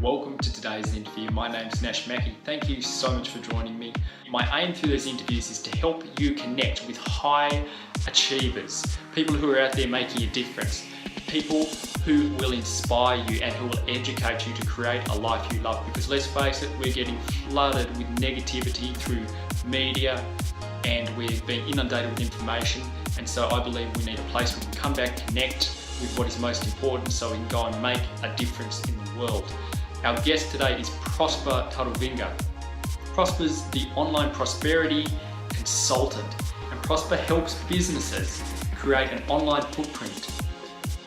Welcome to today's interview. My name's Nash Mackey. Thank you so much for joining me. My aim through these interviews is to help you connect with high achievers, people who are out there making a difference, people who will inspire you and who will educate you to create a life you love. Because let's face it, we're getting flooded with negativity through media and we're being inundated with information. And so I believe we need a place where we can come back, connect with what is most important so we can go and make a difference in the world. Our guest today is Prosper Taruvinga. Prosper's the online prosperity consultant, and Prosper helps businesses create an online footprint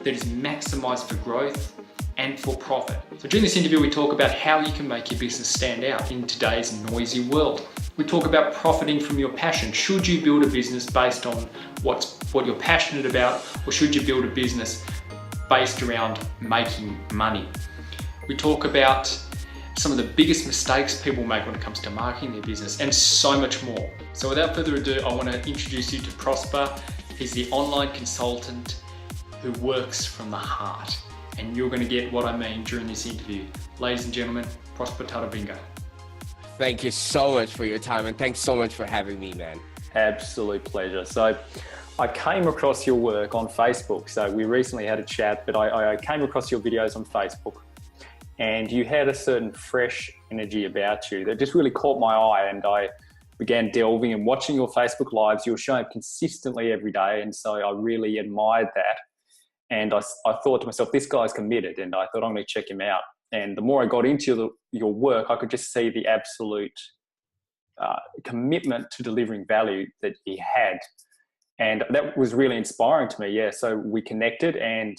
that is maximized for growth and for profit. So during this interview, we talk about how you can make your business stand out in today's noisy world. We talk about profiting from your passion. Should you build a business based on what you're passionate about, or should you build a business based around making money? We talk about some of the biggest mistakes people make when it comes to marketing their business and so much more. So without further ado, I want to introduce you to Prosper. He's the online consultant who works from the heart. And you're going to get what I mean during this interview. Ladies and gentlemen, Prosper Taruvinga. Thank you so much for your time and thanks so much for having me, man. Absolute pleasure. So I came across your work on Facebook. So we recently had a chat, but I came across your videos on Facebook. And you had a certain fresh energy about you that just really caught my eye, and I began delving and watching your Facebook lives. You were showing up consistently every day, and so I really admired that. And I thought to myself, this guy's committed, and I thought I'm going to check him out. And the more I got into your work, I could just see the absolute commitment to delivering value that he had. And that was really inspiring to me. Yeah, so we connected, and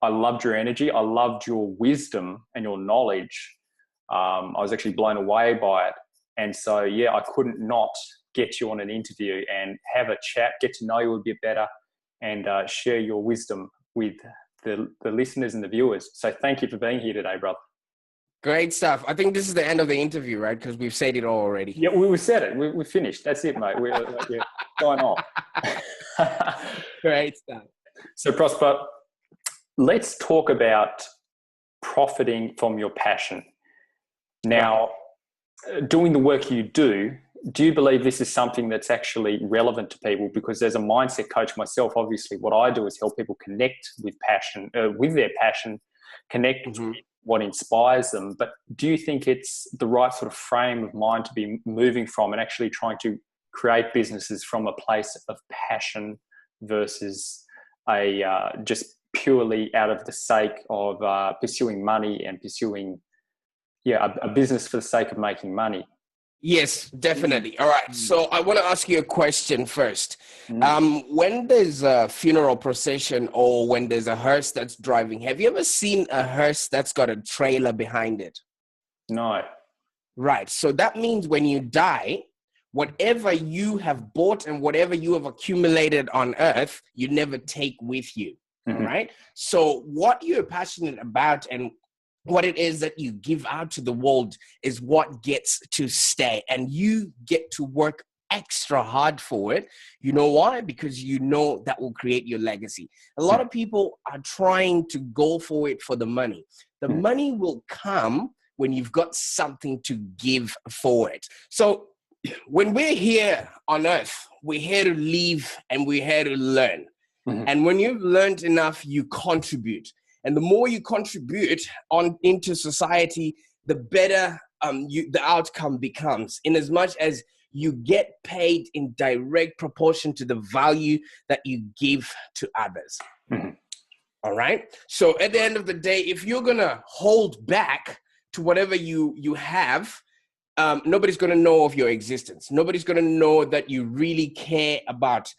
I loved your energy. I loved your wisdom and your knowledge. I was actually blown away by it. And so, yeah, I couldn't not get you on an interview and have a chat, get to know you a bit better, and share your wisdom with the listeners and the viewers. So thank you for being here today, brother. Great stuff. I think this is the end of the interview, right? Because we've said it all already. Yeah, we said it. We finished. That's it, mate. We're sign off. Great stuff. So Prosper, let's talk about profiting from your passion. Now, doing the work you do you believe this is something that's actually relevant to people? Because as a mindset coach myself, obviously what I do is help people connect with passion, with their passion, connect with what inspires them. But do you think it's the right sort of frame of mind to be moving from and actually trying to create businesses from a place of passion versus just purely out of the sake of pursuing money and pursuing a business for the sake of making money? Yes, definitely. All right. So I want to ask you a question first. When there's a funeral procession or when there's a hearse that's driving, have you ever seen a hearse that's got a trailer behind it? No. Right. So that means when you die, whatever you have bought and whatever you have accumulated on earth, you never take with you. All right. So what you're passionate about and what it is that you give out to the world is what gets to stay, and you get to work extra hard for it. You know why? Because you know that will create your legacy. A lot of people are trying to go for it for the money. The money will come when you've got something to give for it. So when we're here on earth, we're here to live and we're here to learn. And when you've learned enough, you contribute. And the more you contribute on into society, the better the outcome becomes, in as much as you get paid in direct proportion to the value that you give to others. All right. So at the end of the day, if you're going to hold back to whatever you have, nobody's going to know of your existence. Nobody's going to know that you really care about,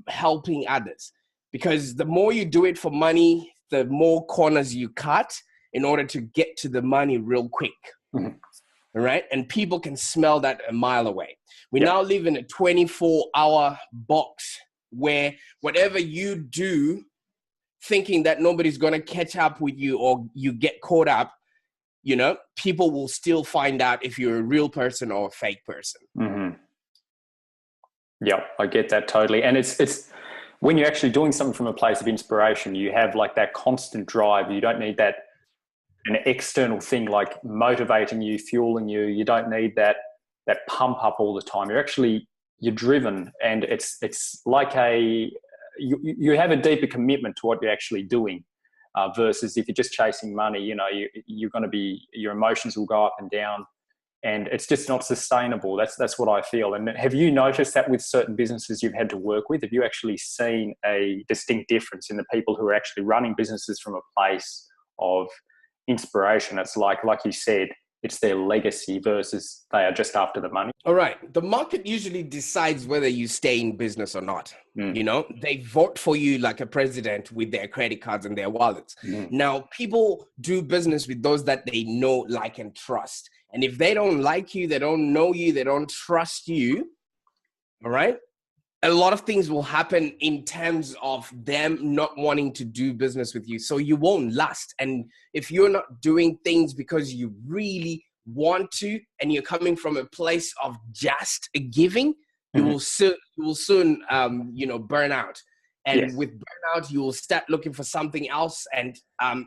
helping others. Because the more you do it for money, the more corners you cut in order to get to the money real quick. All right. And people can smell that a mile away. We now live in a 24-hour box where whatever you do, thinking that nobody's going to catch up with you or you get caught up, people will still find out if you're a real person or a fake person. Yeah, I get that totally. And it's when you're actually doing something from a place of inspiration, you have like that constant drive. You don't need that an external thing like motivating you, fueling you. You don't need that pump up all the time. You're driven, and it's like you have a deeper commitment to what you're actually doing, versus if you're just chasing money. You're going to be, your emotions will go up and down, and it's just not sustainable. That's what I feel. And have you noticed that with certain businesses you've had to work with? Have you actually seen a distinct difference in the people who are actually running businesses from a place of inspiration? It's like you said, it's their legacy versus they are just after the money. All right. The market usually decides whether you stay in business or not. They vote for you like a president with their credit cards and their wallets. Now, people do business with those that they know, like, and trust. And if they don't like you, they don't know you, they don't trust you, all right, a lot of things will happen in terms of them not wanting to do business with you. So you won't last. And if you're not doing things because you really want to, and you're coming from a place of just giving, you will soon burn out. And with burnout, you will start looking for something else, and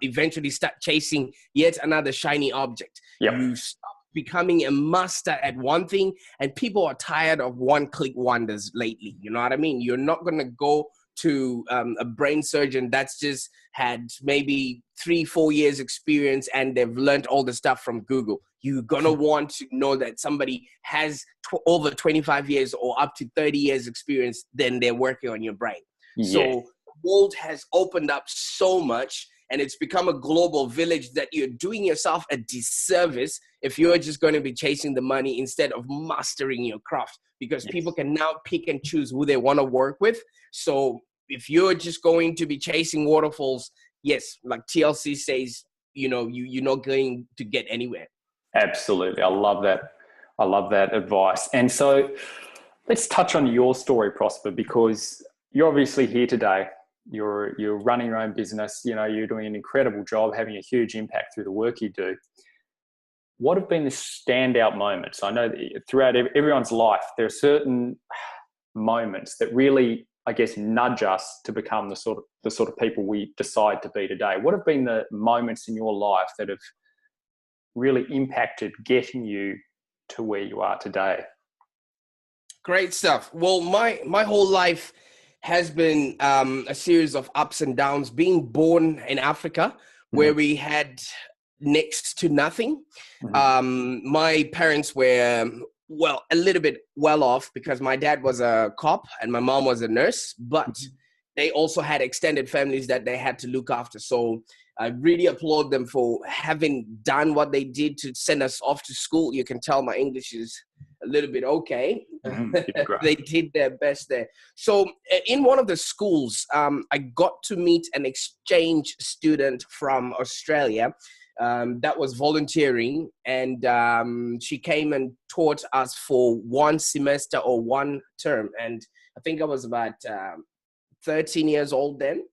eventually start chasing yet another shiny object. You stop becoming a master at one thing, and people are tired of one-click wonders lately. You know what I mean? You're not going to go to a brain surgeon that's just had maybe 3-4 years experience and they've learned all the stuff from Google. You're going to want to know that somebody has over 25 years or up to 30 years experience, then they're working on your brain. So the world has opened up so much, and it's become a global village, that you're doing yourself a disservice if you're just going to be chasing the money instead of mastering your craft, because people can now pick and choose who they want to work with. So if you're just going to be chasing waterfalls, yes, like TLC says, you're not going to get anywhere. Absolutely. I love that advice. And so let's touch on your story, Prosper, because you're obviously here today. You're running your own business. You're doing an incredible job, having a huge impact through the work you do. What have been the standout moments? I know that throughout everyone's life, there are certain moments that really, I guess, nudge us to become the sort of people we decide to be today. What have been the moments in your life that have really impacted getting you to where you are today? Great stuff. Well, my whole life has been a series of ups and downs. Being born in Africa, where we had next to nothing. My parents were, a little bit well off, because my dad was a cop and my mom was a nurse, but they also had extended families that they had to look after. So I really applaud them for having done what they did to send us off to school. You can tell my English is a little bit okay. They did their best there. So in one of the schools, I got to meet an exchange student from Australia that was volunteering, and she came and taught us for one semester or one term. And I think I was about 13 years old then.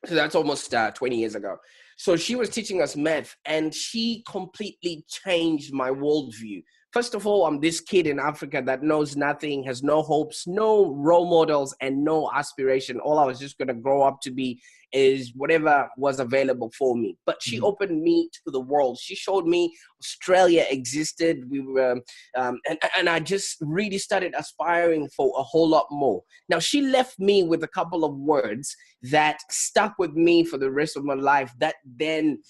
So that's almost 20 years ago. So she was teaching us math, and she completely changed my worldview. First of all, I'm this kid in Africa that knows nothing, has no hopes, no role models, and no aspiration. All I was just going to grow up to be is whatever was available for me. But she opened me to the world. She showed me Australia existed. We were, and I just really started aspiring for a whole lot more. Now, she left me with a couple of words that stuck with me for the rest of my life, that then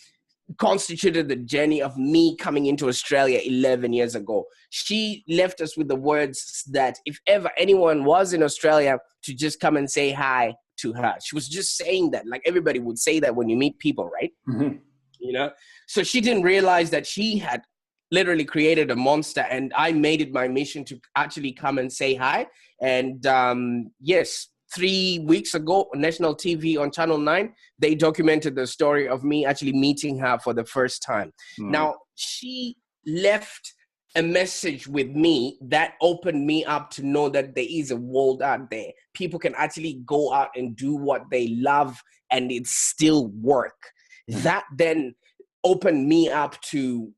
constituted the journey of me coming into Australia 11 years ago. She left us with the words that if ever anyone was in Australia, to just come and say hi to her. She was just saying that, like everybody would say that when you meet people, right? So she didn't realize that she had literally created a monster, and I made it my mission to actually come and say hi. And yes, 3 weeks ago, on national TV on Channel 9, they documented the story of me actually meeting her for the first time. Now, she left a message with me that opened me up to know that there is a world out there. People can actually go out and do what they love, and it still work. That then opened me up to,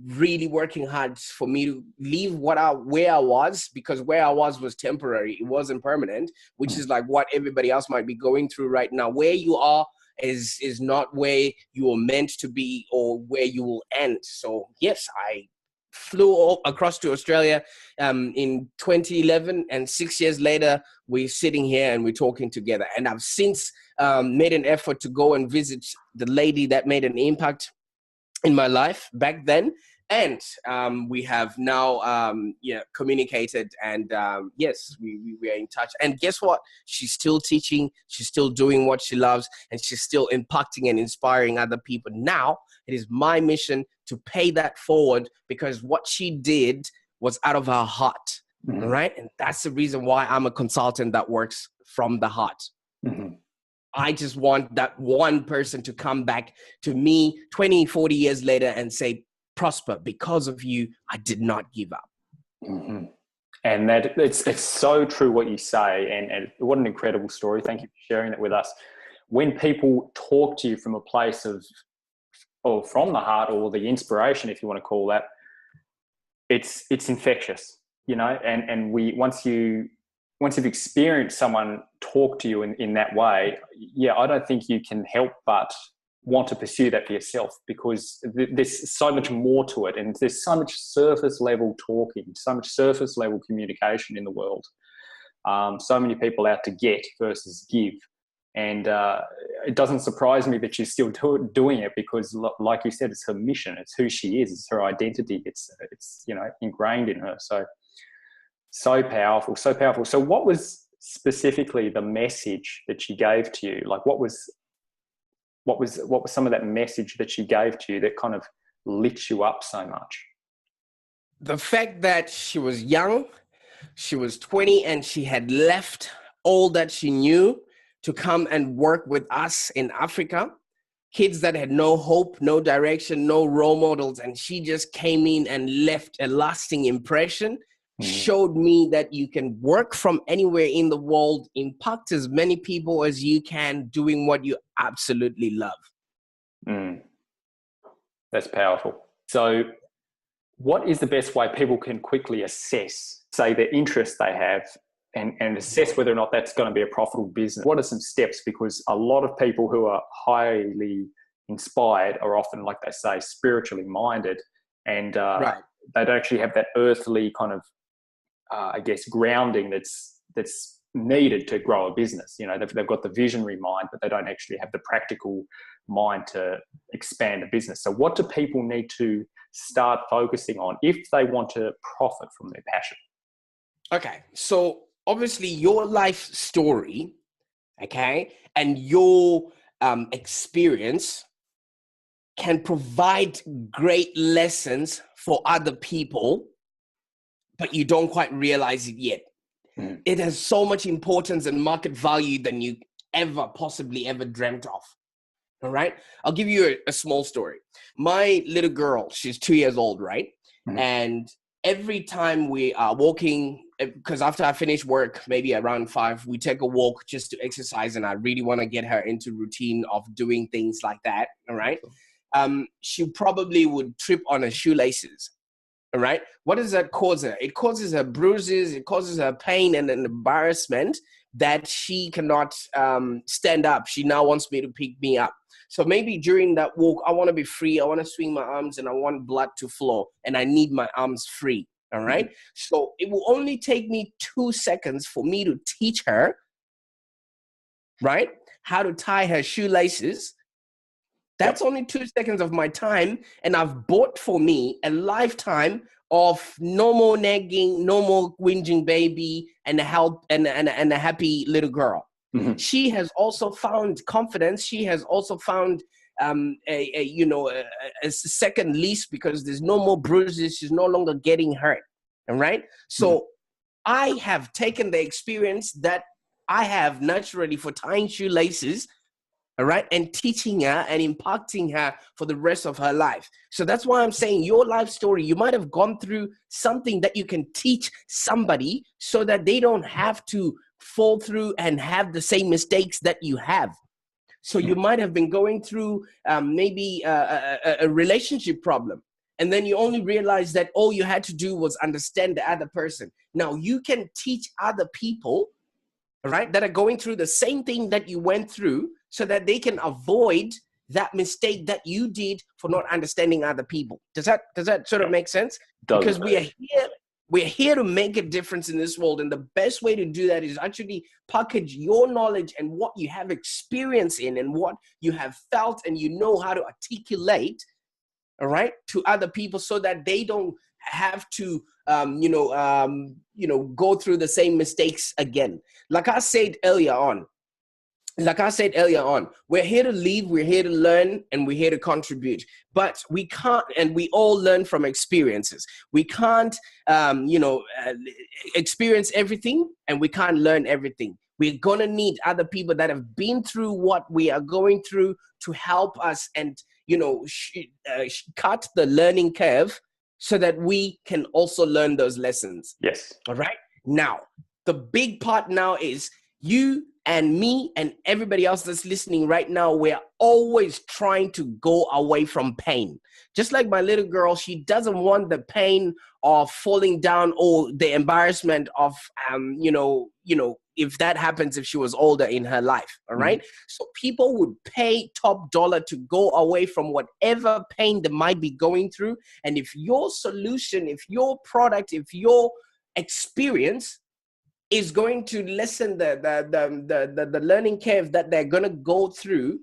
really working hard for me to leave where I was, because where I was temporary. It wasn't permanent, which is like what everybody else might be going through right now. Where you are is not where you are meant to be or where you will end. So yes, I flew across to Australia in 2011, and 6 years later, we're sitting here and we're talking together. And I've since made an effort to go and visit the lady that made an impact in my life back then. And we have now communicated, and yes, we are in touch. And guess what? She's still teaching, she's still doing what she loves, and she's still impacting and inspiring other people. Now, it is my mission to pay that forward, because what she did was out of her heart, right? And that's the reason why I'm a consultant that works from the heart. I just want that one person to come back to me 20, 40 years later and say, Prosper, because of you, I did not give up. And that it's so true what you say, and what an incredible story. Thank you for sharing it with us. When people talk to you from a place of, or from the heart, or the inspiration, if you want to call that, it's infectious, you know. And once you've experienced someone talk to you in that way, yeah, I don't think you can help but want to pursue that for yourself, because there's so much more to it, and there's so much surface level talking, so much surface level communication in the world. So many people out to get versus give, and it doesn't surprise me that she's still doing it, because like you said, it's her mission, it's who she is, it's her identity, it's you know, ingrained in her. So powerful, so powerful. So what was specifically the message that she gave to you? Like, what was some of that message that she gave to you that kind of lit you up so much? The fact that she was young, she was 20, and she had left all that she knew to come and work with us in Africa. Kids that had no hope, no direction, no role models, and she just came in and left a lasting impression. Showed me that you can work from anywhere in the world, impact as many people as you can, doing what you absolutely love. That's powerful. So what is the best way people can quickly assess, say, the interest they have, and assess whether or not that's going to be a profitable business? What are some steps? Because a lot of people who are highly inspired are often, like they say, spiritually minded, and Right. they don't actually have that earthly kind of I guess, grounding that's needed to grow a business. You know, they've got the visionary mind, but they don't actually have the practical mind to expand a business. So what do people need to start focusing on if they want to profit from their passion? Okay, so obviously your life story, okay, and your experience can provide great lessons for other people, but you don't quite realize it yet. It has so much importance and market value than you possibly ever dreamt of. All right. I'll give you a small story. My little girl, she's 2 years old, right? And every time we are walking, because after I finish work, maybe around 5, we take a walk just to exercise. And I really want to get her into routine of doing things like that. All right. She probably would trip on her shoelaces. All right. What does that cause her? It causes her bruises. It causes her pain and an embarrassment that she cannot stand up. She now wants me to pick me up. So maybe during that walk, I want to be free. I want to swing my arms and I want blood to flow, and I need my arms free. All right. So it will only take me 2 seconds for me to teach her, right, how to tie her shoelaces. That's only 2 seconds of my time, and I've bought for me a lifetime of no more nagging, no more whinging baby, and a happy little girl. She has also found confidence. She has also found a second lease, because there's no more bruises. She's no longer getting hurt. All right. So I have taken the experience that I have naturally for tying shoelaces, all right, and teaching her and impacting her for the rest of her life. So that's why I'm saying your life story, you might have gone through something that you can teach somebody so that they don't have to fall through and have the same mistakes that you have. So you might have been going through maybe a relationship problem, and then you only realize that all you had to do was understand the other person. Now you can teach other people right? That are going through the same thing that you went through so that they can avoid that mistake that you did for not understanding other people. Does that sort of make sense? Because we're here to make a difference in this world. And the best way to do that is actually package your knowledge and what you have experience in and what you have felt and you know how to articulate, all right, to other people so that they don't have to, go through the same mistakes again. Like I said earlier on, we're here to leave, we're here to learn, and we're here to contribute. But we can't, and we all learn from experiences. We can't, experience everything, and we can't learn everything. We're going to need other people that have been through what we are going through to help us and, cut the learning curve so that we can also learn those lessons. Yes. All right. Now, the big part now is you and me and everybody else that's listening right now, we're always trying to go away from pain. Just like my little girl, she doesn't want the pain of falling down or the embarrassment of, if that happens if she was older in her life, all right? So people would pay top dollar to go away from whatever pain they might be going through. And if your solution, if your product, if your experience is going to lessen the learning curve that they're going to go through,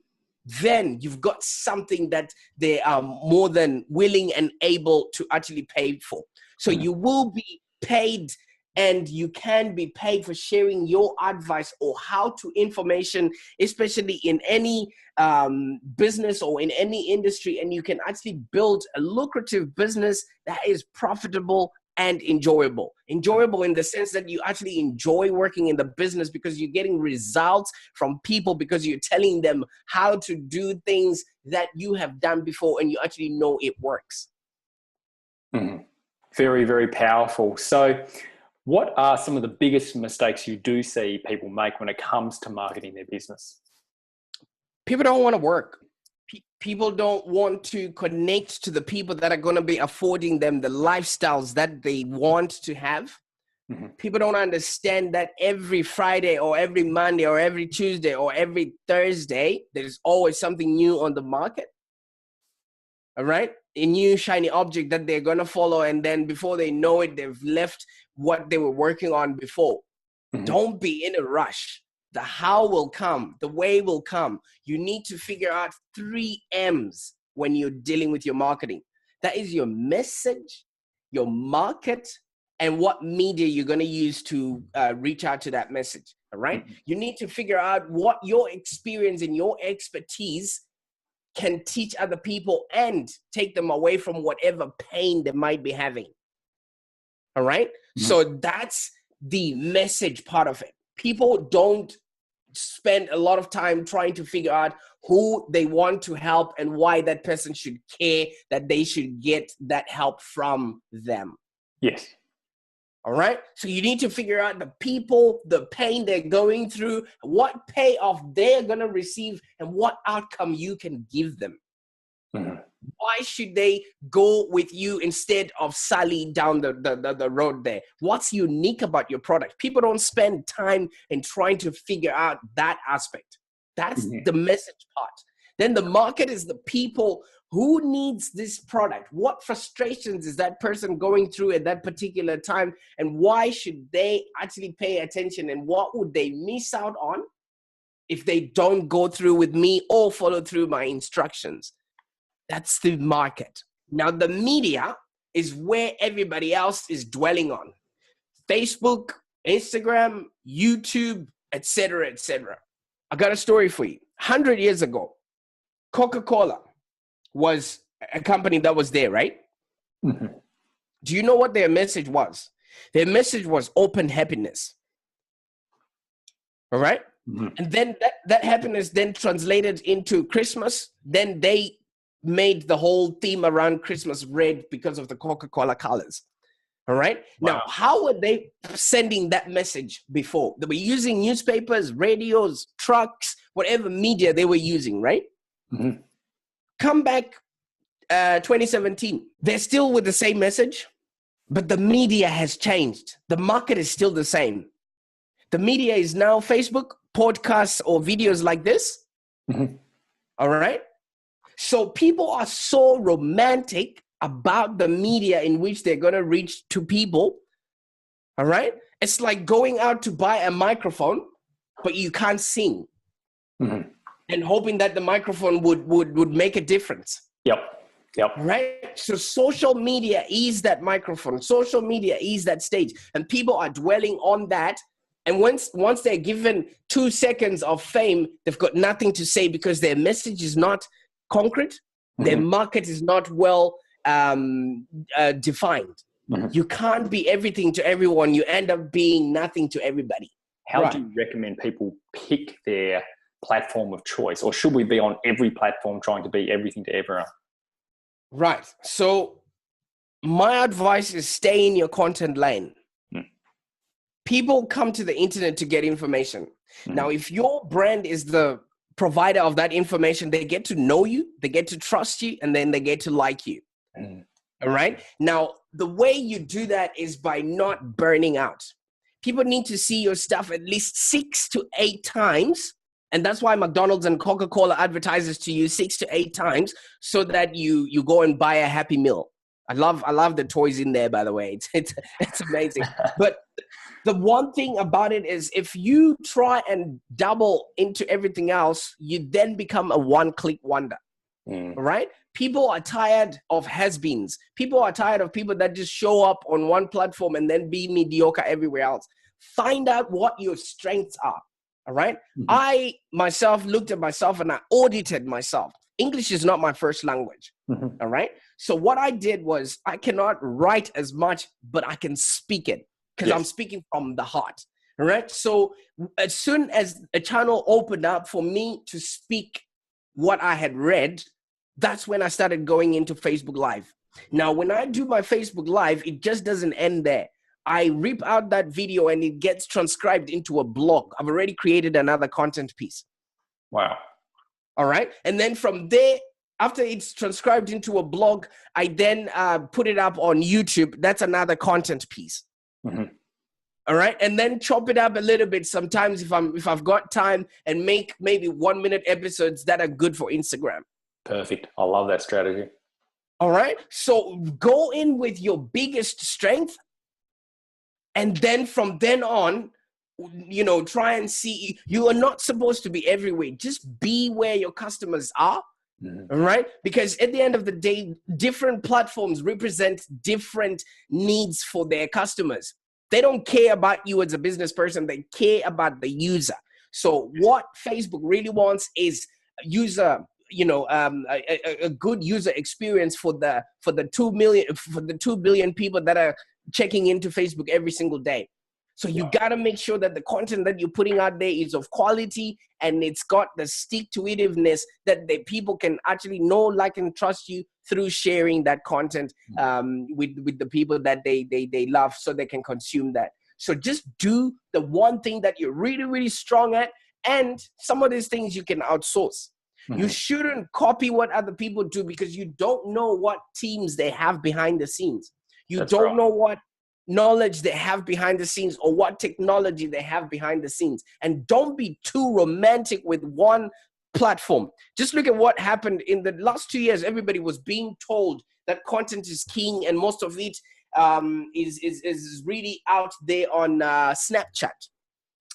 then you've got something that they are more than willing and able to actually pay for. So you will be paid, and you can be paid for sharing your advice or how to information, especially in any business or in any industry. And you can actually build a lucrative business that is profitable and enjoyable in the sense that you actually enjoy working in the business because you're getting results from people, because you're telling them how to do things that you have done before and you actually know it works. Very, very powerful. So what are some of the biggest mistakes you do see people make when it comes to marketing their business? People don't want to work. People don't want to connect to the people that are going to be affording them the lifestyles that they want to have. People don't understand that every Friday or every Monday or every Tuesday or every Thursday, there's always something new on the market. All right? A new shiny object that they're going to follow. And then before they know it, they've left what they were working on before. Don't be in a rush. The how will come. The way will come. You need to figure out 3 M's when you're dealing with your marketing. That is your message, your market, and what media you're going to use to reach out to that message. All right? You need to figure out what your experience and your expertise can teach other people and take them away from whatever pain they might be having. All right? So that's the message part of it. People don't spend a lot of time trying to figure out who they want to help and why that person should care that they should get that help from them. Yes. All right. So you need to figure out the people, the pain they're going through, what payoff they're going to receive, and what outcome you can give them. Why should they go with you instead of Sally down the road there? What's unique about your product? People don't spend time in trying to figure out that aspect. That's the message part. Then the market is the people who needs this product. What frustrations is that person going through at that particular time? And why should they actually pay attention? And what would they miss out on if they don't go through with me or follow through my instructions? That's the market. Now, the media is where everybody else is dwelling on. Facebook, Instagram, YouTube, etc., etc. I got a story for you. 100 years ago, Coca-Cola was a company that was there, right? Do you know what their message was? Their message was open happiness. All right? And then that happiness then translated into Christmas. Then they made the whole theme around Christmas red because of the Coca-Cola colors. All right. Wow. Now, how were they sending that message before? They were using newspapers, radios, trucks, whatever media they were using, right? Come back 2017. They're still with the same message, but the media has changed. The market is still the same. The media is now Facebook, podcasts, or videos like this. Mhm. All right. So people are so romantic about the media in which they're going to reach to people. All right. It's like going out to buy a microphone, but you can't sing, Mhm. and hoping that the microphone would make a difference. Yep. Yep. Right. So social media is that microphone. Social media is that stage. And people are dwelling on that. And once they're given 2 seconds of fame, they've got nothing to say because their message is not concrete. Their market is not well defined. You can't be everything to everyone. You end up being nothing to everybody. How do you recommend people pick their platform of choice? Or should we be on every platform trying to be everything to everyone? Right. So my advice is stay in your content lane. People come to the internet to get information. Now, if your brand is the provider of that information, they get to know you, they get to trust you, and then they get to like you. All right. Now, the way you do that is by not burning out. People need to see your stuff at least 6 to 8 times. And that's why McDonald's and Coca-Cola advertises to you 6 to 8 times so that you go and buy a Happy Meal. I love the toys in there, by the way. It's amazing. But the one thing about it is if you try and double into everything else, you then become a one-click wonder. Right? People are tired of has-beens. People are tired of people that just show up on one platform and then be mediocre everywhere else. Find out what your strengths are. All right. I myself looked at myself and I audited myself. English is not my first language. All right. So what I did was I cannot write as much, but I can speak it because I'm speaking from the heart. All right. So as soon as a channel opened up for me to speak what I had read, that's when I started going into Facebook Live. Now, when I do my Facebook Live, it just doesn't end there. I rip out that video and it gets transcribed into a blog. I've already created another content piece. Wow. All right. And then from there, after it's transcribed into a blog, I then put it up on YouTube. That's another content piece. All right. And then chop it up a little bit sometimes if I've got time, and make maybe 1-minute episodes that are good for Instagram. Perfect. I love that strategy. All right. So go in with your biggest strength. And then from then on, try and see. You are not supposed to be everywhere. Just be where your customers are. All right. Because at the end of the day, different platforms represent different needs for their customers. They don't care about you as a business person. They care about the user. So what Facebook really wants is user, a good user experience for the 2 billion people that are checking into Facebook every single day. So you got to make sure that the content that you're putting out there is of quality and it's got the stick-to-itiveness that the people can actually know, like, and trust you through sharing that content with the people that they love, so they can consume that. So just do the one thing that you're really, really strong at, and some of these things you can outsource. You shouldn't copy what other people do because you don't know what teams they have behind the scenes. You don't know what knowledge they have behind the scenes or what technology they have behind the scenes. And don't be too romantic with one platform. Just look at what happened in the last 2 years. Everybody was being told that content is king, and most of it is really out there on Snapchat.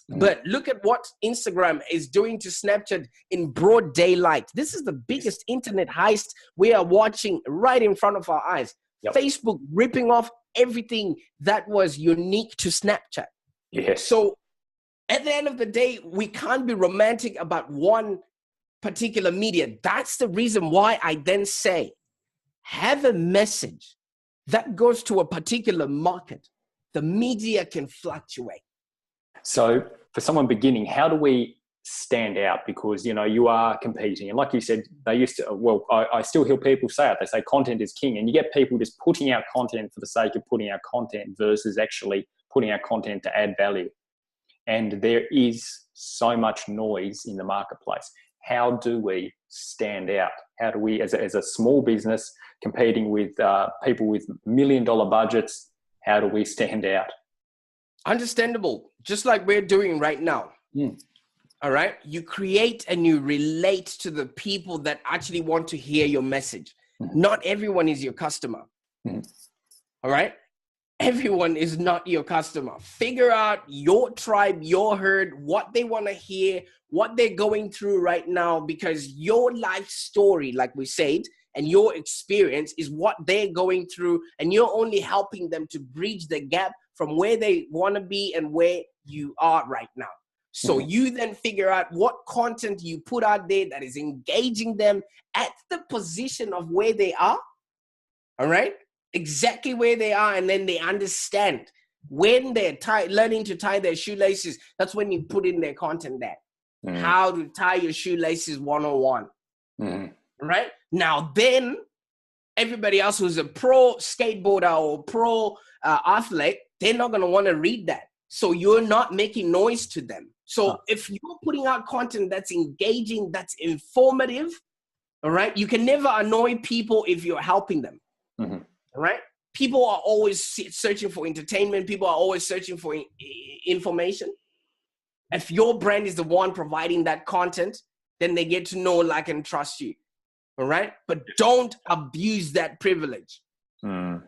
But look at what Instagram is doing to Snapchat in broad daylight. This is the biggest internet heist we are watching right in front of our eyes. Facebook ripping off everything that was unique to Snapchat. So at the end of the day, we can't be romantic about one particular media. That's the reason why I then say, have a message that goes to a particular market. The media can fluctuate. So for someone beginning, how do we stand out? Because, you are competing. And like you said, they used to, I still hear people say it. They say content is king. And you get people just putting out content for the sake of putting out content versus actually putting out content to add value. And there is so much noise in the marketplace. How do we stand out? How do we, as a small business competing with people with $1 million budgets, how do we stand out? Understandable. Just like we're doing right now. All right. You create and you relate to the people that actually want to hear your message. Not everyone is your customer. All right. Everyone is not your customer. Figure out your tribe, your herd, what they want to hear, what they're going through right now, because your life story, like we said, and your experience is what they're going through, and you're only helping them to bridge the gap from where they want to be and where you are right now. So you then figure out what content you put out there that is engaging them at the position of where they are. All right. Exactly where they are, and then they understand when they're learning to tie their shoelaces. That's when you put in their content there. How to tie your shoelaces 101. Right now, then everybody else who's a pro skateboarder or pro athlete, they're not going to want to read that. So you're not making noise to them. So if you're putting out content that's engaging, that's informative, all right, you can never annoy people if you're helping them. Right? People are always searching for entertainment. People are always searching for information. If your brand is the one providing that content, then they get to know, like, and trust you. All right? But don't abuse that privilege. All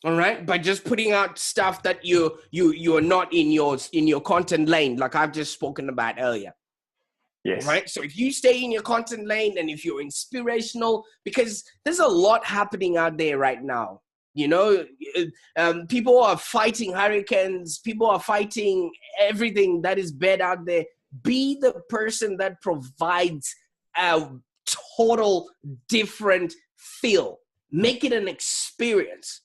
right? By just putting out stuff that you're not in your content lane, like I've just spoken about earlier. Yes. Right. So if you stay in your content lane and if you're inspirational, because there's a lot happening out there right now, you know, people are fighting hurricanes. People are fighting everything that is bad out there. Be the person that provides a total different feel. Make it an experience.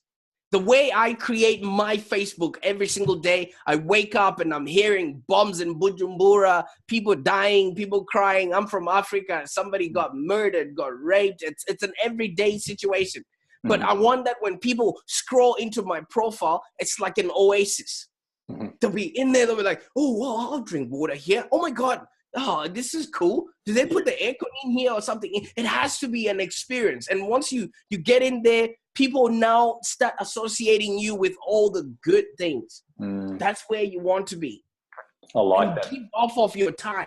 The way I create my Facebook every single day, I wake up and I'm hearing bombs in Bujumbura, people dying, people crying. I'm from Africa. Somebody got murdered, got raped. It's an everyday situation. But I want that when people scroll into my profile, it's like an oasis. They'll be in there. They'll be like, oh, well, I'll drink water here. Oh, my God. Oh, this is cool. Do they put the aircon in here or something? It has to be an experience. And once you get in there, people now start associating you with all the good things. That's where you want to be. I like that. Give off of your time.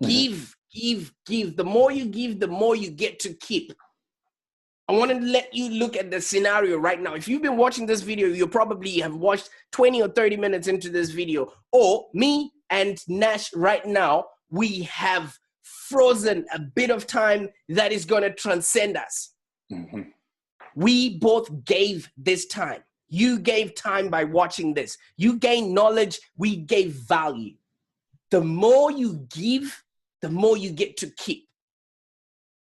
Give. The more you give, the more you get to keep. I want to let you look at the scenario right now. If you've been watching this video, you probably have watched 20 or 30 minutes into this video. Or me and Nash right now, we have frozen a bit of time that is going to transcend us. We both gave this time. You gave time by watching this. You gained knowledge. We gave value. The more you give, the more you get to keep.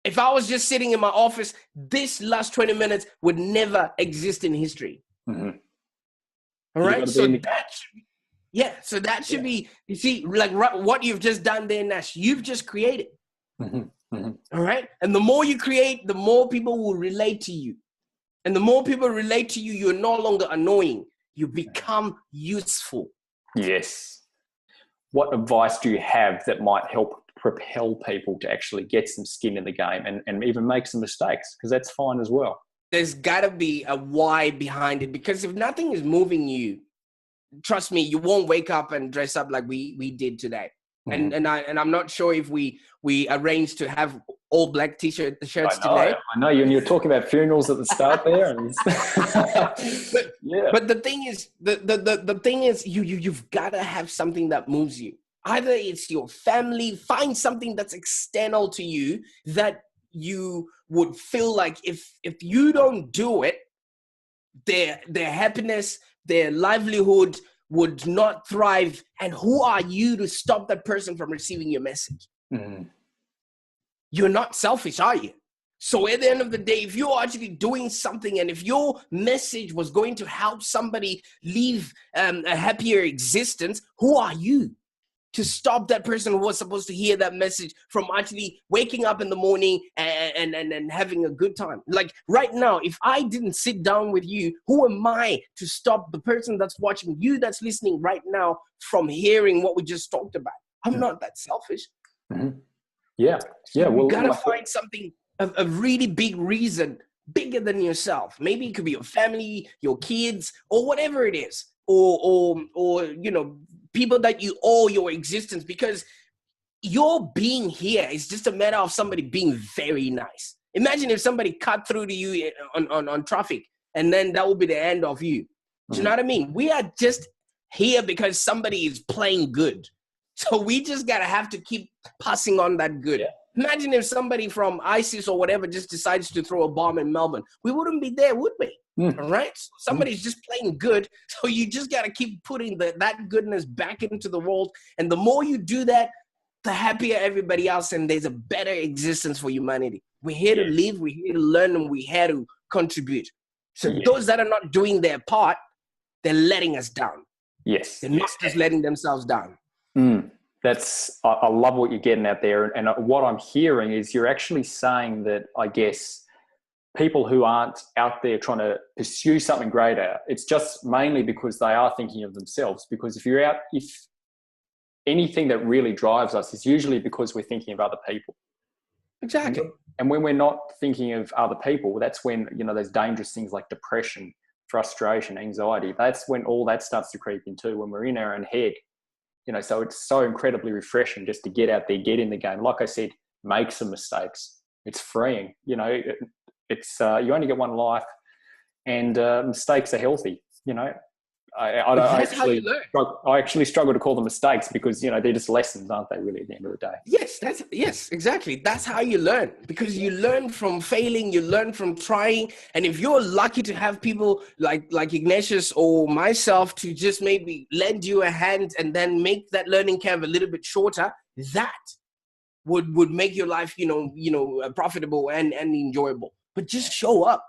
If I was just sitting in my office, this last 20 minutes would never exist in history. All right? So that should be, you see, like what you've just done there, Nash, you've just created. All right? And the more you create, the more people will relate to you. And the more people relate to you, you're no longer annoying. You become useful. Yes. What advice do you have that might help propel people to actually get some skin in the game and even make some mistakes? Because that's fine as well. There's got to be a why behind it, because if nothing is moving you, trust me, you won't wake up and dress up like we did today. And I'm not sure if we arranged to have all black shirts today. I know you, and you're talking about funerals at the start there. And but the thing is, the thing is, you've got to have something that moves you. Either it's your family, find something that's external to you that you would feel like if you don't do it, their happiness, their livelihood would not thrive. And who are you to stop that person from receiving your message? You're not selfish, are you? So at the end of the day, if you're actually doing something, and if your message was going to help somebody live a happier existence, who are you to stop that person who was supposed to hear that message from actually waking up in the morning and having a good time? Like right now, if I didn't sit down with you, who am I to stop the person that's watching, you that's listening right now, from hearing what we just talked about? I'm not that selfish. Yeah. Well, you gotta find something, a really big reason, bigger than yourself. Maybe it could be your family, your kids, or whatever it is. or you know, people that you owe your existence, because your being here is just a matter of somebody being very nice. Imagine if somebody cut through to you on traffic, and then that will be the end of you. Do you know what I mean? We are just here because somebody is playing good. So we just gotta have to keep passing on that good. Yeah. Imagine if somebody from ISIS or whatever just decides to throw a bomb in Melbourne. We wouldn't be there, would we? All right? So somebody's just playing good. So you just gotta keep putting that goodness back into the world. And the more you do that, the happier everybody else, and there's a better existence for humanity. We're here to live, we're here to learn, and we're here to contribute. So those that are not doing their part, they're letting us down. Yes. They're not just letting themselves down. I love what you're getting out there. And what I'm hearing is you're actually saying that, I guess, people who aren't out there trying to pursue something greater, it's just mainly because they are thinking of themselves. Because if anything that really drives us is usually because we're thinking of other people. Exactly. And when we're not thinking of other people, that's when, you know, there's dangerous things like depression, frustration, anxiety. That's when all that starts to creep in too, when we're in our own head. You know, so it's so incredibly refreshing just to get out there, get in the game. Like I said, make some mistakes. It's freeing. You know, it's you only get one life, and mistakes are healthy. You know, I actually struggle to call them mistakes because, you know, they're just lessons, aren't they, really, at the end of the day? Yes, exactly. That's how you learn, because you learn from failing, you learn from trying. And if you're lucky to have people like Ignatius or myself to just maybe lend you a hand and then make that learning curve a little bit shorter, that would make your life, profitable and enjoyable. But just show up.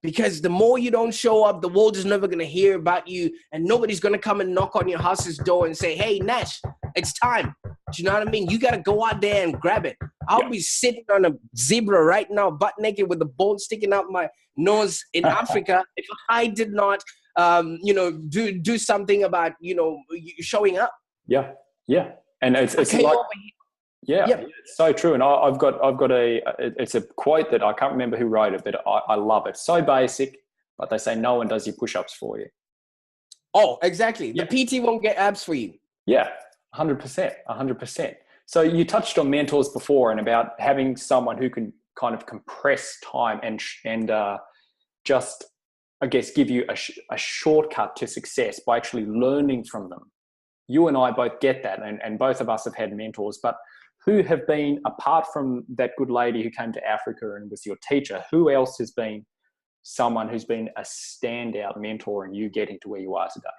Because the more you don't show up, the world is never going to hear about you, and nobody's going to come and knock on your house's door and say, hey, Nash, it's time. Do you know what I mean? You got to go out there and grab it. I'll be sitting on a zebra right now, butt naked with the bone sticking out my nose in Africa if I did not, do something about, showing up. Yeah. And it's like... Yeah, it's so true. And I've got it's a quote that I can't remember who wrote it, but I love it. So basic, but they say no one does your push-ups for you. Oh, exactly. The PT won't get abs for you. Yeah, 100%. So you touched on mentors before and about having someone who can kind of compress time and just, I guess, give you a shortcut to success by actually learning from them. You and I both get that, and both of us have had mentors, but who have been, apart from that good lady who came to Africa and was your teacher, who else has been someone who's been a standout mentor in you getting to where you are today?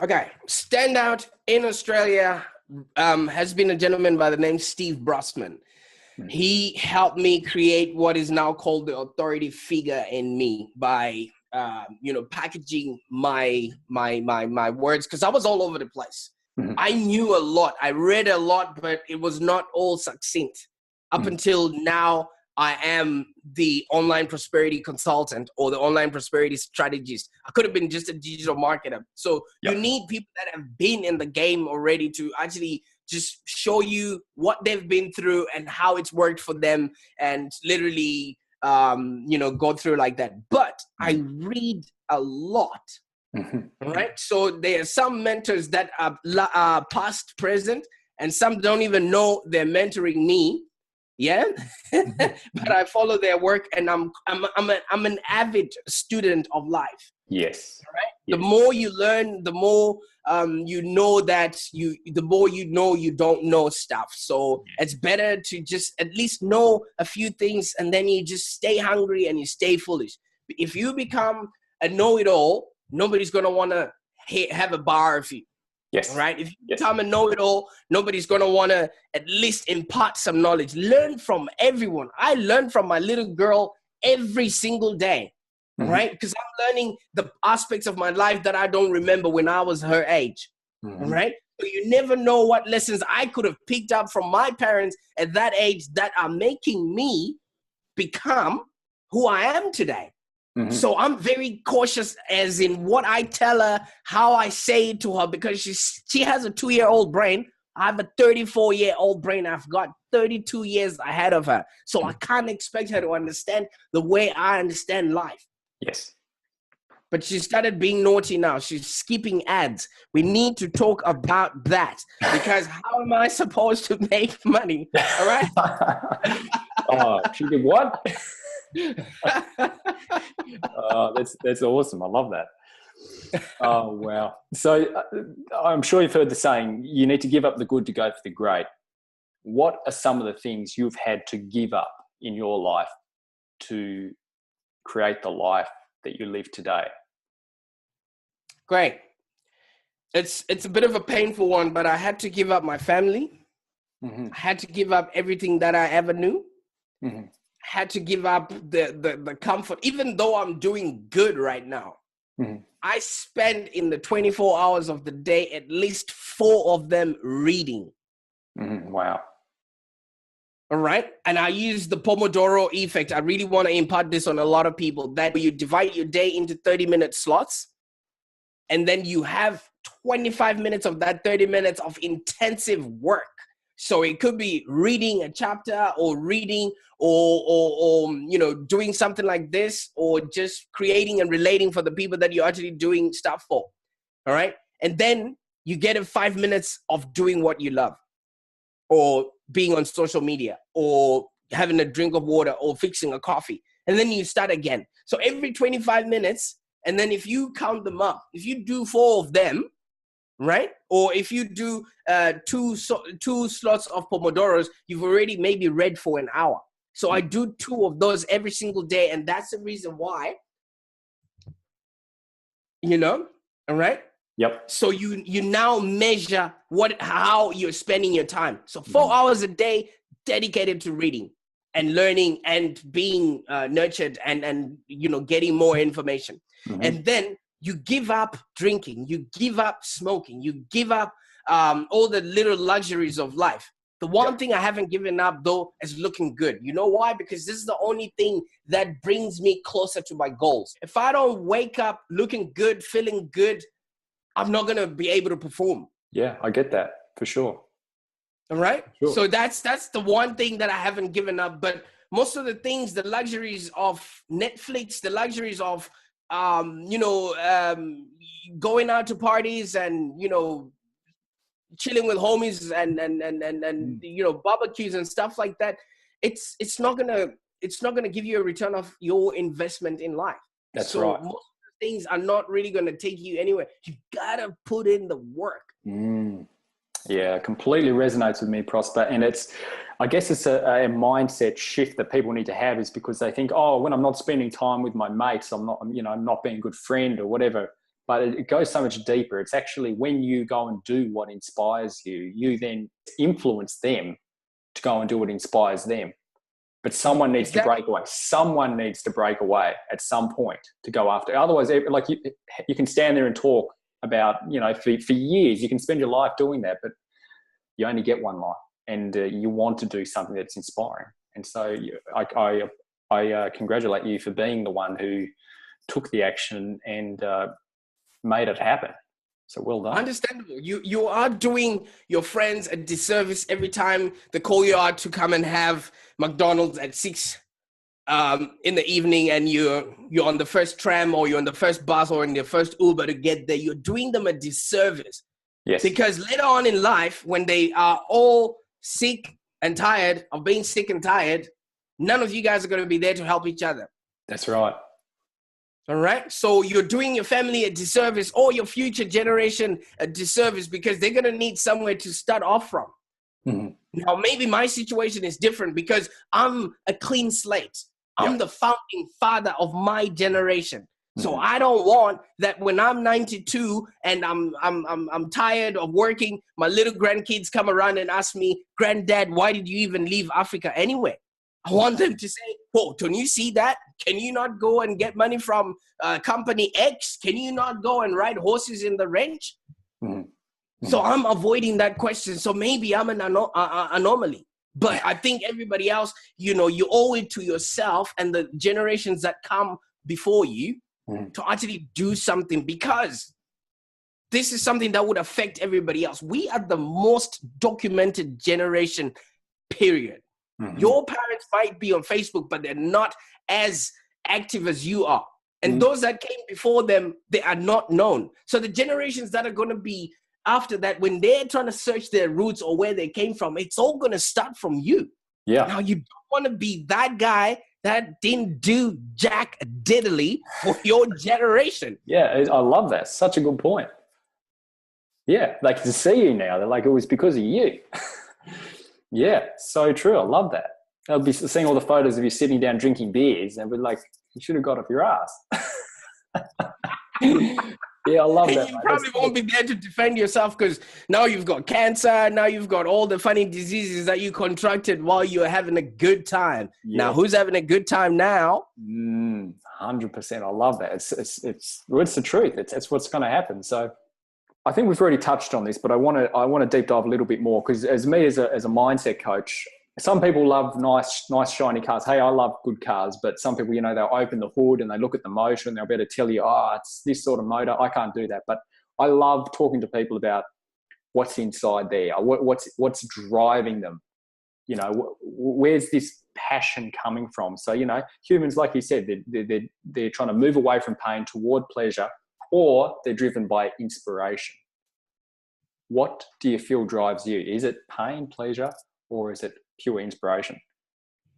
Okay, standout in Australia has been a gentleman by the name Steve Brosman. He helped me create what is now called the authority figure in me by, packaging my words, because I was all over the place. I knew a lot. I read a lot, but it was not all succinct. Up until now, I am the online prosperity consultant or the online prosperity strategist. I could have been just a digital marketer. So you need people that have been in the game already to actually just show you what they've been through and how it's worked for them, and literally, go through like that. But I read a lot. Right? So there are some mentors that are past, present, and some don't even know they're mentoring me. Yeah. But I follow their work, and I'm an avid student of life. Yes. Right? Yes. The more you learn, the more the more you know you don't know stuff. So it's better to just at least know a few things, and then you just stay hungry and you stay foolish. If you become a know-it-all, nobody's going to want to have a bar of you. Yes. Right? If you become a know-it-all, nobody's going to want to at least impart some knowledge. Learn from everyone. I learn from my little girl every single day. Right? Because I'm learning the aspects of my life that I don't remember when I was her age. Right? So you never know what lessons I could have picked up from my parents at that age that are making me become who I am today. So I'm very cautious as in what I tell her, how I say it to her, because she has a 2-year-old brain. I have a 34-year-old brain. I've got 32 years ahead of her. So I can't expect her to understand the way I understand life. Yes. but she started being naughty now. She's skipping ads. We need to talk about that, because how am I supposed to make money? All right. Oh, she did what? That's awesome. I love that. Oh, wow. So I'm sure you've heard the saying, you need to give up the good to go for the great. What are some of the things you've had to give up in your life to create the life that you live today? Great. It's a bit of a painful one, but I had to give up my family. Mm-hmm. I had to give up everything that I ever knew. Mm-hmm. I had to give up the comfort, even though I'm doing good right now. Mm-hmm. I spend in the 24 hours of the day, at least 4 of them reading. Mm-hmm. Wow. All right. And I use the Pomodoro effect. I really want to impart this on a lot of people, that you divide your day into 30-minute slots, and then you have 25 minutes of that 30 minutes of intensive work. So it could be reading a chapter, or reading, or doing something like this, or just creating and relating for the people that you're actually doing stuff for. All right. And then you get 5 minutes of doing what you love, or being on social media, or having a drink of water, or fixing a coffee. And then you start again. So every 25 minutes, and then if you count them up, if you do 4 of them, right? Or if you do 2 slots of Pomodoros, you've already maybe read for an hour. So I do 2 of those every single day. And that's the reason why, all right? Yep. So you now measure how you're spending your time. So 4 hours a day dedicated to reading and learning and being nurtured and getting more information. Mm-hmm. And then you give up drinking, you give up smoking, you give up all the little luxuries of life. The one thing I haven't given up, though, is looking good. You know why? Because this is the only thing that brings me closer to my goals. If I don't wake up looking good, feeling good, I'm not going to be able to perform. Yeah, I get that for sure. All right. Sure. So that's the one thing that I haven't given up. But most of the things, the luxuries of Netflix, the luxuries of, going out to parties and, chilling with homies and barbecues and stuff like that. It's not gonna give you a return of your investment in life. That's so right. Most of the things are not really gonna take you anywhere. You gotta put in the work. Yeah, completely resonates with me, Prosper. And I guess it's a mindset shift that people need to have, is because they think, oh, when I'm not spending time with my mates, I'm not being a good friend or whatever. But it goes so much deeper. It's actually when you go and do what inspires you, you then influence them to go and do what inspires them. But someone needs to break away. Someone needs to break away at some point to go after. Otherwise, like you can stand there and talk about, for years, you can spend your life doing that, but you only get one life, and you want to do something that's inspiring. And so I congratulate you for being the one who took the action and made it happen. So well done. Understandable. You are doing your friends a disservice every time they call you out to come and have McDonald's at 6 in the evening, and you're on the first tram, or you're on the first bus, or in the first Uber to get there. You're doing them a disservice. Yes. Because later on in life, when they are all sick and tired of being sick and tired, none of you guys are going to be there to help each other. That's right. All right. So you're doing your family a disservice, or your future generation a disservice, because they're going to need somewhere to start off from. Mm-hmm. Now, maybe my situation is different because I'm a clean slate. I'm the founding father of my generation. So I don't want that when I'm 92 and I'm tired of working, my little grandkids come around and ask me, "Granddad, why did you even leave Africa anyway?" I want them to say, "Oh, don't you see that? Can you not go and get money from company X? Can you not go and ride horses in the ranch?" So I'm avoiding that question. So maybe I'm an anomaly. But I think everybody else, you owe it to yourself and the generations that come before you to actually do something, because this is something that would affect everybody else. We are the most documented generation, period. Your parents might be on Facebook, but they're not as active as you are. And those that came before them, they are not known. So the generations that are going to be after that, when they're trying to search their roots or where they came from, it's all going to start from you. Yeah. Now, you don't want to be that guy that didn't do jack diddly for your generation. Yeah, I love that. Such a good point. Yeah, they can see you now. They're like, it was because of you. Yeah, so true. I love that. They'll be seeing all the photos of you sitting down drinking beers and be like, you should have got off your ass. Yeah, I love that. You probably won't be there to defend yourself because now you've got cancer. Now you've got all the funny diseases that you contracted while you were having a good time. Yeah. Now, who's having a good time now? 100%. I love that. It's the truth. It's what's going to happen. So I think we've already touched on this, but I want to deep dive a little bit more because as a mindset coach, some people love nice shiny cars. Hey, I love good cars, but some people, they'll open the hood and they look at the motor and they'll be able to tell you, it's this sort of motor. I can't do that. But I love talking to people about what's inside there, what's driving them. Where's this passion coming from? So, humans, like you said, they're trying to move away from pain toward pleasure, or they're driven by inspiration. What do you feel drives you? Is it pain, pleasure, or is it pure inspiration?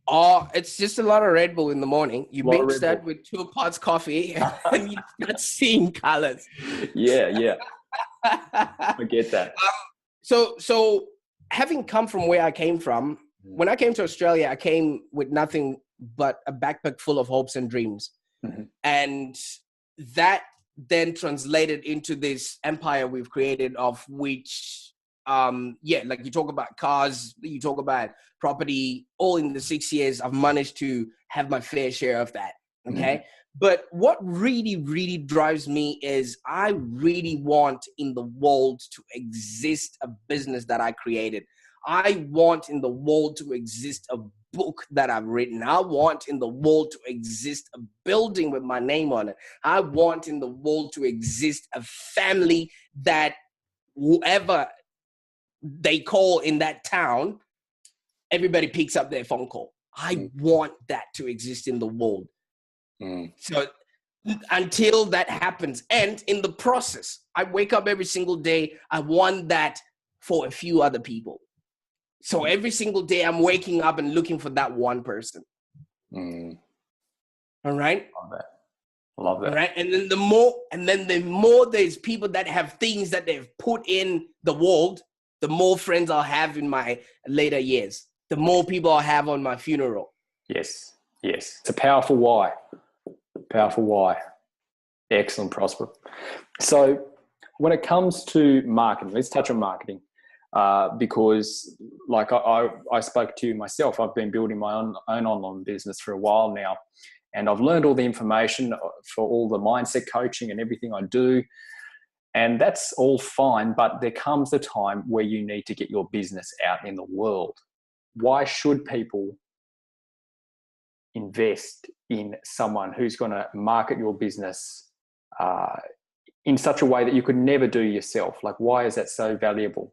Oh, it's just a lot of Red Bull in the morning. You mix that with 2 pots coffee and you start seeing colors. Yeah. I get that. So having come from where I came from, when I came to Australia, I came with nothing but a backpack full of hopes and dreams. Mm-hmm. And that then translated into this empire we've created, of which like you talk about cars, you talk about property, all in the 6 years, I've managed to have my fair share of that. Okay. Mm-hmm. But what really, really drives me is I really want in the world to exist a business that I created. I want in the world to exist a book that I've written. I want in the world to exist a building with my name on it. I want in the world to exist a family that whoever they call in that town, everybody picks up their phone call. I want that to exist in the world. So until that happens, and in the process, I wake up every single day, I want that for a few other people. So every single day I'm waking up and looking for that one person. All right. Love that. All right. And then the more there's people that have things that they've put in the world, the more friends I'll have in my later years, the more people I'll have on my funeral. Yes. It's a powerful why. Excellent, Prosper. So when it comes to marketing, let's touch on marketing. Because like I spoke to you myself, I've been building my own online business for a while now, and I've learned all the information for all the mindset coaching and everything I do. And that's all fine, but there comes a time where you need to get your business out in the world. Why should people invest in someone who's going to market your business in such a way that you could never do yourself? Like, why is that so valuable?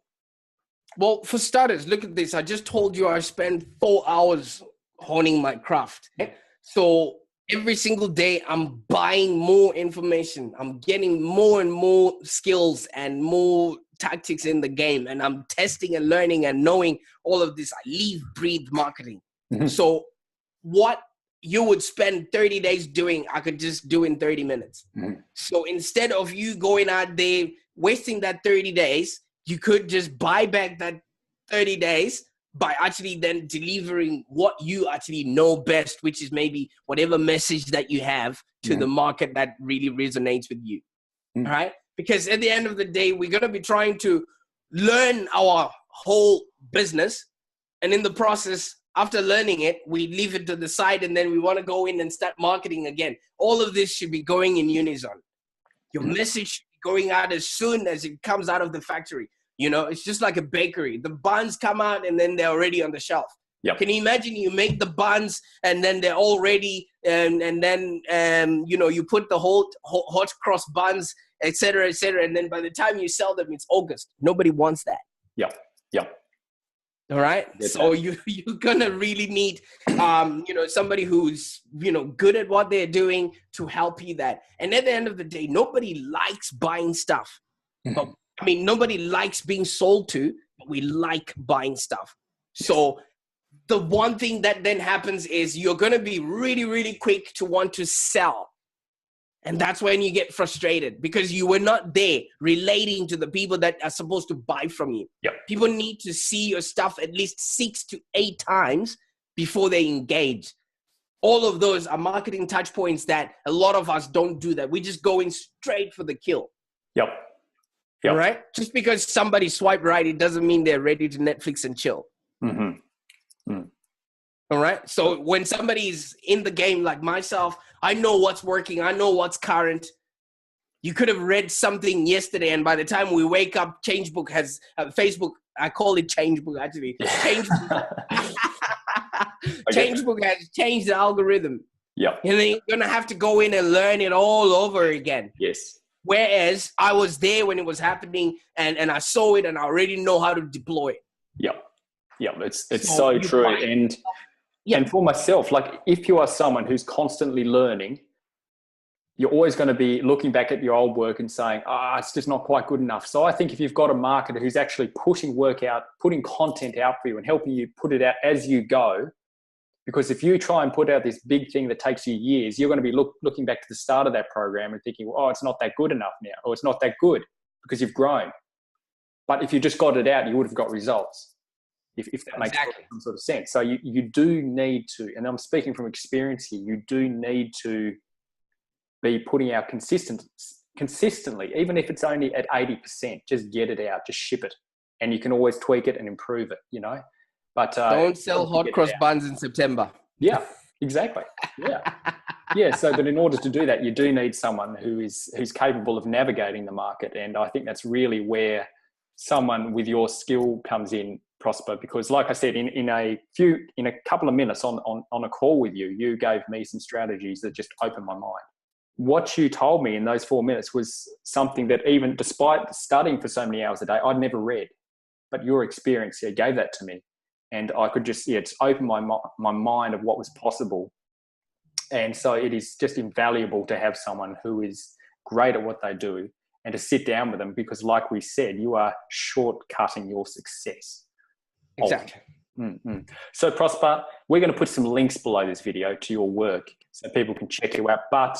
Well, for starters, look at this. I just told you I spend 4 hours honing my craft. So every single day I'm buying more information. I'm getting more and more skills and more tactics in the game. And I'm testing and learning and knowing all of this. I live, breathe marketing. Mm-hmm. So what you would spend 30 days doing, I could just do in 30 minutes. Mm-hmm. So instead of you going out there, wasting that 30 days, you could just buy back that 30 days by actually then delivering what you actually know best, which is maybe whatever message that you have to the market that really resonates with you. All right? Because at the end of the day, we're going to be trying to learn our whole business. And in the process, after learning it, we leave it to the side and then we want to go in and start marketing again. All of this should be going in unison. Your message should be going out as soon as it comes out of the factory. It's just like a bakery. The buns come out and then they're already on the shelf. Yep. Can you imagine you make the buns and then they're all ready and then, you put the whole hot cross buns, et cetera, and then by the time you sell them, it's August. Nobody wants that. Yep. All right. So you're gonna really need, somebody who's, good at what they're doing to help you that. And at the end of the day, nobody likes buying stuff. But nobody likes being sold to, but we like buying stuff. So the one thing that then happens is you're going to be really, really quick to want to sell. And that's when you get frustrated because you were not there relating to the people that are supposed to buy from you. Yep. People need to see your stuff at least 6 to 8 times before they engage. All of those are marketing touch points that a lot of us don't do that. We just go in straight for the kill. Yep. All right. Just because somebody swiped right, it doesn't mean they're ready to Netflix and chill. All right. So when somebody's in the game like myself, I know what's working. I know what's current. You could have read something yesterday, and by the time we wake up, Changebook has Facebook. I call it Changebook actually. Changebook has changed the algorithm. Yeah. And then you're gonna have to go in and learn it all over again. Yes. Whereas I was there when it was happening and I saw it and I already know how to deploy it. Yep. Yep. It's so true. And for myself, like if you are someone who's constantly learning, you're always going to be looking back at your old work and saying, it's just not quite good enough. So I think if you've got a marketer who's actually pushing work out, putting content out for you and helping you put it out as you go, because if you try and put out this big thing that takes you years, you're going to be looking back to the start of that program and thinking, it's not that good enough now, or it's not that good because you've grown. But if you just got it out, you would have got results, if that makes some sort of sense. So you do need to, and I'm speaking from experience here, you do need to be putting out consistently, even if it's only at 80%, just get it out, just ship it. And you can always tweak it and improve it, But don't sell hot cross buns in September. Yeah, exactly. Yeah. Yeah. So, but in order to do that, you do need someone who's capable of navigating the market. And I think that's really where someone with your skill comes in, Prosper, because like I said, in a couple of minutes on a call with you, you gave me some strategies that just opened my mind. What you told me in those 4 minutes was something that even despite studying for so many hours a day, I'd never read, but your experience gave that to me. And I could just, it's opened my mind of what was possible. And so it is just invaluable to have someone who is great at what they do and to sit down with them, because like we said, you are shortcutting your success. Exactly. So Prosper, we're going to put some links below this video to your work so people can check you out. But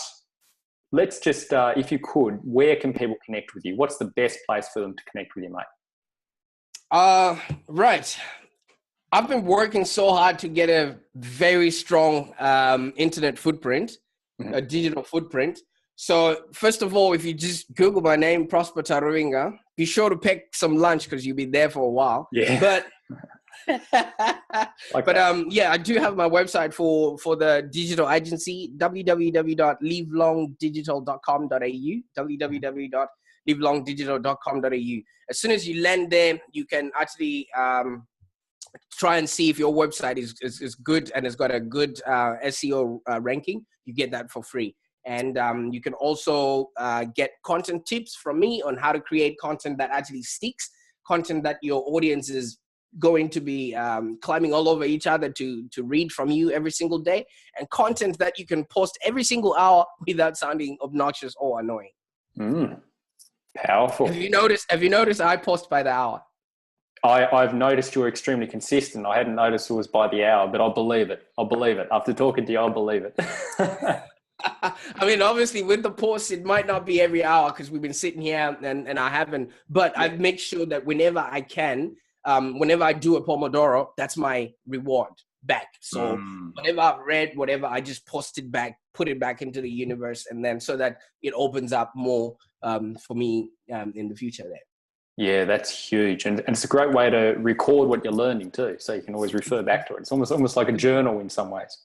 let's just, if you could, where can people connect with you? What's the best place for them to connect with you, mate? Right. I've been working so hard to get a very strong internet footprint, a digital footprint. So first of all, if you just Google my name, Prosper Taruvinga, be sure to pack some lunch because you'll be there for a while. Yeah. But I do have my website for the digital agency, www.livelongdigital.com.au, www.livelongdigital.com.au. As soon as you land there, you can actually try and see if your website is good and it's got a good SEO ranking. You get that for free. And you can also get content tips from me on how to create content that actually sticks, content that your audience is going to be climbing all over each other to read from you every single day, and content that you can post every single hour without sounding obnoxious or annoying. Powerful. Have you noticed I post by the hour? I've noticed you're extremely consistent. I hadn't noticed it was by the hour, but I'll believe it. After talking to you, I'll believe it. I mean, obviously with the posts, it might not be every hour because we've been sitting here and I haven't, but I make sure that whenever I can, whenever I do a Pomodoro, that's my reward back. So whenever I've read, whatever, I just post it back, put it back into the universe, and then so that it opens up more for me in the future there. Yeah, that's huge. And it's a great way to record what you're learning too. So you can always refer back to it. It's almost like a journal in some ways.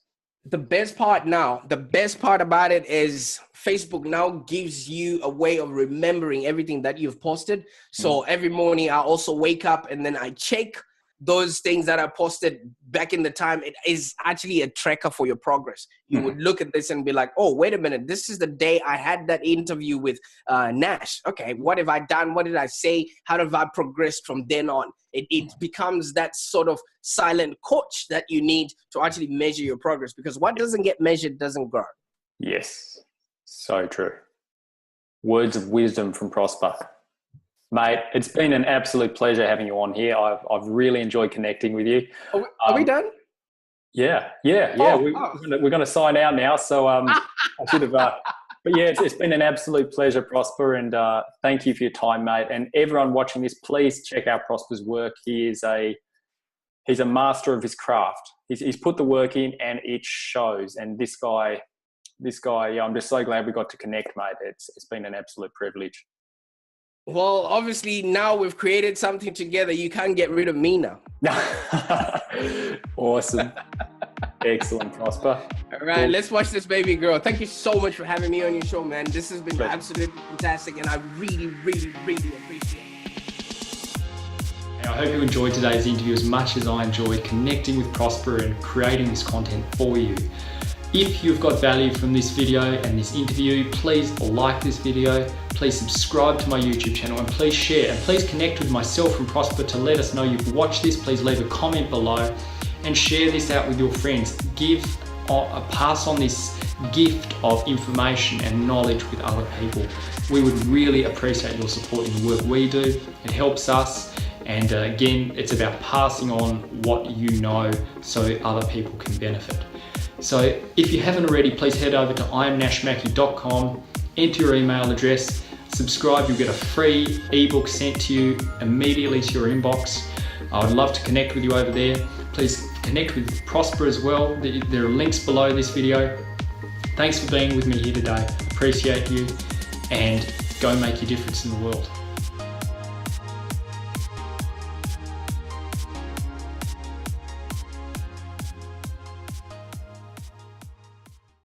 The best part about it is Facebook now gives you a way of remembering everything that you've posted. So every morning I also wake up and then I check those things that I posted back in the time, it is actually a tracker for your progress. You would look at this and be like, oh, wait a minute, this is the day I had that interview with Nash. Okay, what have I done? What did I say? How have I progressed from then on? It becomes that sort of silent coach that you need to actually measure your progress, because what doesn't get measured doesn't grow. Yes, so true. Words of wisdom from Prosper. Mate, it's been an absolute pleasure having you on here. I've really enjoyed connecting with you. Are we done? Yeah. Oh. We're going to sign out now. So I should have. But yeah, it's been an absolute pleasure, Prosper, and thank you for your time, mate. And everyone watching this, please check out Prosper's work. He's a master of his craft. He's put the work in, and it shows. And this guy, yeah, I'm just so glad we got to connect, mate. It's been an absolute privilege. Well, obviously now we've created something together. You can't get rid of me now. Awesome. Excellent, Prosper. All right, let's watch this baby girl. Thank you so much for having me on your show, man. This has been absolutely fantastic, and I really, really, really appreciate it. And I hope you enjoyed today's interview as much as I enjoyed connecting with Prosper and creating this content for you. If you've got value from this video and this interview, please like this video, please subscribe to my YouTube channel, and please share, and please connect with myself and Prosper to let us know you've watched this. Please leave a comment below and share this out with your friends. Pass on this gift of information and knowledge with other people. We would really appreciate your support in the work we do. It helps us. And again, it's about passing on what you know so other people can benefit. So if you haven't already, please head over to imnashmackey.com, enter your email address, subscribe. You'll get a free ebook sent to you immediately to your inbox. I would love to connect with you over there. Please connect with Prosper as well. There are links below this video. Thanks for being with me here today. Appreciate you, and go make your difference in the world.